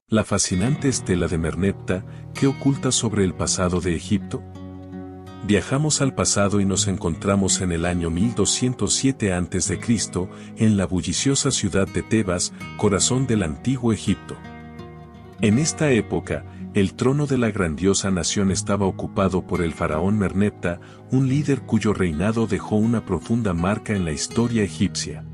La fascinante estela de Merneptah, ¿qué oculta sobre el pasado de Egipto? Viajamos al pasado y nos encontramos en el año 1207 a.C., en la bulliciosa ciudad de Tebas, corazón del antiguo Egipto. En esta época, el trono de la grandiosa nación estaba ocupado por el faraón Merneptah, un líder cuyo reinado dejó una profunda marca en la historia egipcia.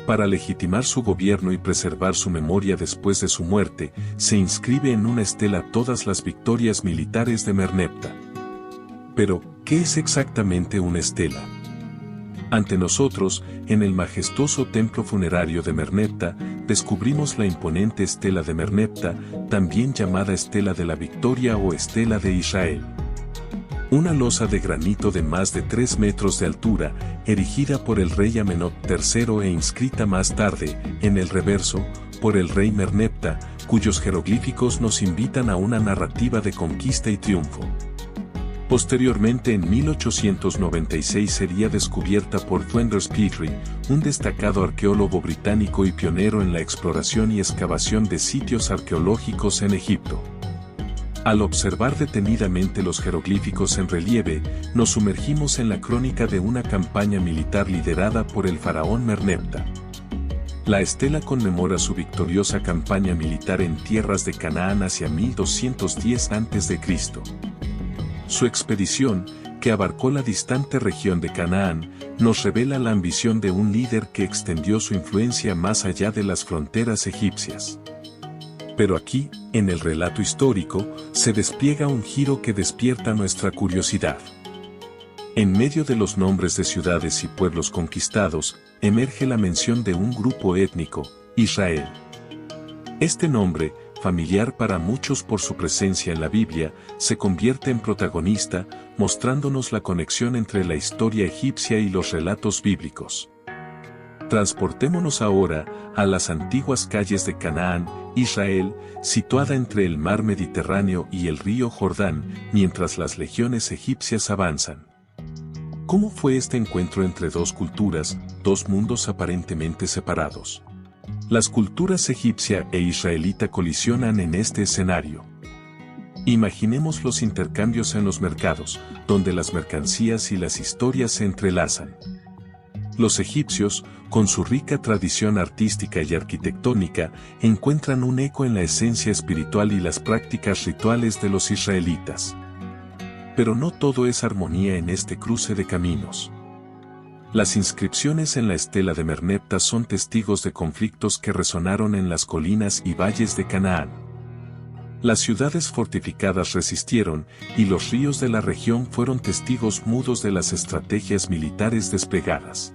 Para legitimar su gobierno y preservar su memoria después de su muerte, se inscribe en una estela todas las victorias militares de Merneptah. Pero, ¿qué es exactamente una estela? Ante nosotros, en el majestuoso templo funerario de Merneptah, descubrimos la imponente estela de Merneptah, también llamada estela de la victoria o estela de Israel. Una losa de granito de más de 3 metros de altura, erigida por el rey Amenhotep III e inscrita más tarde, en el reverso, por el rey Merneptah, cuyos jeroglíficos nos invitan a una narrativa de conquista y triunfo. Posteriormente en 1896 sería descubierta por Flinders Petrie, un destacado arqueólogo británico y pionero en la exploración y excavación de sitios arqueológicos en Egipto. Al observar detenidamente los jeroglíficos en relieve, nos sumergimos en la crónica de una campaña militar liderada por el faraón Merneptah. La estela conmemora su victoriosa campaña militar en tierras de Canaán hacia 1210 a.C. Su expedición, que abarcó la distante región de Canaán, nos revela la ambición de un líder que extendió su influencia más allá de las fronteras egipcias. Pero aquí, en el relato histórico, se despliega un giro que despierta nuestra curiosidad. En medio de los nombres de ciudades y pueblos conquistados, emerge la mención de un grupo étnico, Israel. Este nombre, familiar para muchos por su presencia en la Biblia, se convierte en protagonista, mostrándonos la conexión entre la historia egipcia y los relatos bíblicos. Transportémonos ahora a las antiguas calles de Canaán, Israel, situada entre el mar Mediterráneo y el río Jordán, mientras las legiones egipcias avanzan. ¿Cómo fue este encuentro entre dos culturas, dos mundos aparentemente separados? Las culturas egipcia e israelita colisionan en este escenario. Imaginemos los intercambios en los mercados, donde las mercancías y las historias se entrelazan. Los egipcios, con su rica tradición artística y arquitectónica, encuentran un eco en la esencia espiritual y las prácticas rituales de los israelitas. Pero no todo es armonía en este cruce de caminos. Las inscripciones en la estela de Merneptah son testigos de conflictos que resonaron en las colinas y valles de Canaán. Las ciudades fortificadas resistieron, y los ríos de la región fueron testigos mudos de las estrategias militares desplegadas.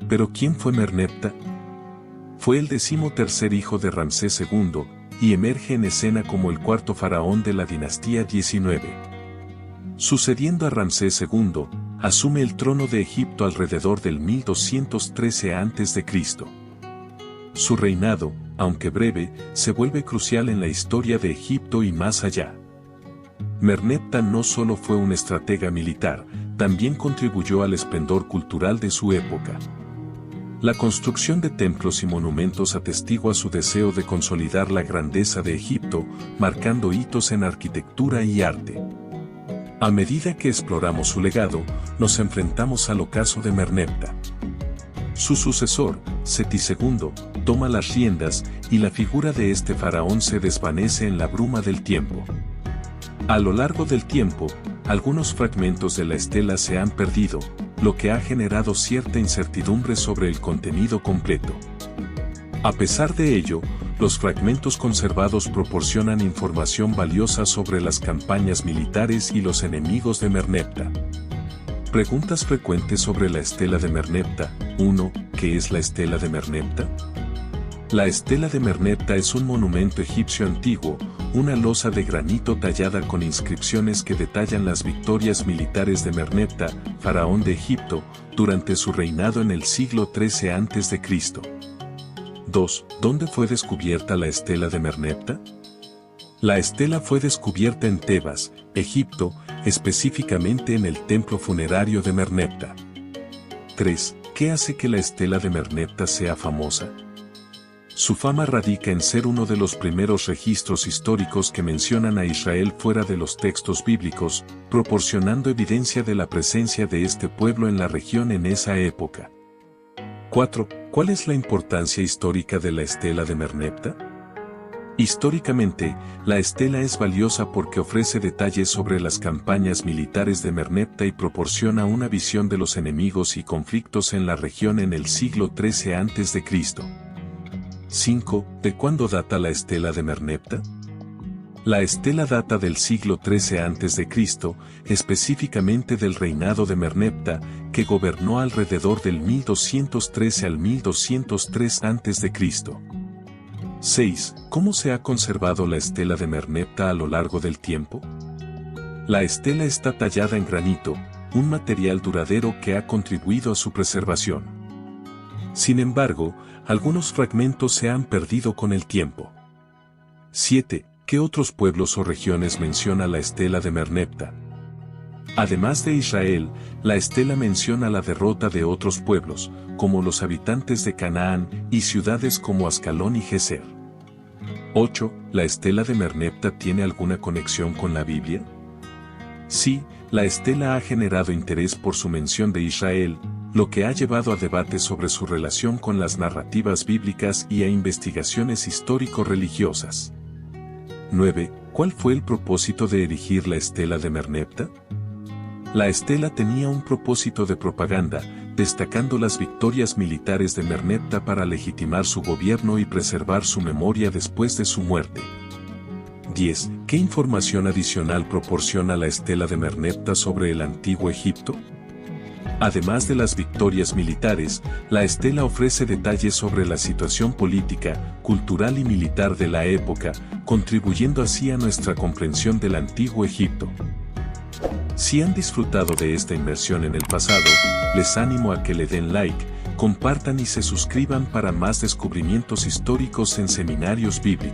¿Pero quién fue Merneptah? Fue el 13º hijo de Ramsés II, y emerge en escena como el cuarto faraón de la dinastía 19. Sucediendo a Ramsés II, asume el trono de Egipto alrededor del 1213 a.C. Su reinado, aunque breve, se vuelve crucial en la historia de Egipto y más allá. Merneptah no solo fue un estratega militar, también contribuyó al esplendor cultural de su época. La construcción de templos y monumentos atestigua su deseo de consolidar la grandeza de Egipto, marcando hitos en arquitectura y arte. A medida que exploramos su legado, nos enfrentamos al ocaso de Merneptah. Su sucesor, Seti II, toma las riendas, y la figura de este faraón se desvanece en la bruma del tiempo. A lo largo del tiempo, algunos fragmentos de la estela se han perdido, lo que ha generado cierta incertidumbre sobre el contenido completo. A pesar de ello, los fragmentos conservados proporcionan información valiosa sobre las campañas militares y los enemigos de Merneptah. Preguntas frecuentes sobre la estela de Merneptah. 1. ¿Qué es la estela de Merneptah? La estela de Merneptah es un monumento egipcio antiguo, una losa de granito tallada con inscripciones que detallan las victorias militares de Merneptah, faraón de Egipto, durante su reinado en el siglo XIII a.C. 2. ¿Dónde fue descubierta la estela de Merneptah? La estela fue descubierta en Tebas, Egipto, específicamente en el templo funerario de Merneptah. 3. ¿Qué hace que la estela de Merneptah sea famosa? Su fama radica en ser uno de los primeros registros históricos que mencionan a Israel fuera de los textos bíblicos, proporcionando evidencia de la presencia de este pueblo en la región en esa época. 4. ¿Cuál es la importancia histórica de la estela de Merneptah? Históricamente, la estela es valiosa porque ofrece detalles sobre las campañas militares de Merneptah y proporciona una visión de los enemigos y conflictos en la región en el siglo XIII a.C. 5. ¿De cuándo data la estela de Merneptah? La estela data del siglo XIII a.C., específicamente del reinado de Merneptah, que gobernó alrededor del 1213 al 1203 a.C. 6. ¿Cómo se ha conservado la estela de Merneptah a lo largo del tiempo? La estela está tallada en granito, un material duradero que ha contribuido a su preservación. Sin embargo, algunos fragmentos se han perdido con el tiempo. 7. ¿Qué otros pueblos o regiones menciona la estela de Merneptah? Además de Israel, la estela menciona la derrota de otros pueblos, como los habitantes de Canaán y ciudades como Ascalón y Geser. 8. ¿La estela de Merneptah tiene alguna conexión con la Biblia? Sí, la estela ha generado interés por su mención de Israel, lo que ha llevado a debates sobre su relación con las narrativas bíblicas y a investigaciones histórico-religiosas. 9. ¿Cuál fue el propósito de erigir la estela de Merneptah? La estela tenía un propósito de propaganda, destacando las victorias militares de Merneptah para legitimar su gobierno y preservar su memoria después de su muerte. 10. ¿Qué información adicional proporciona la estela de Merneptah sobre el antiguo Egipto? Además de las victorias militares, la estela ofrece detalles sobre la situación política, cultural y militar de la época, contribuyendo así a nuestra comprensión del antiguo Egipto. Si han disfrutado de esta inmersión en el pasado, les animo a que le den like, compartan y se suscriban para más descubrimientos históricos en Seminarios Bíblicos.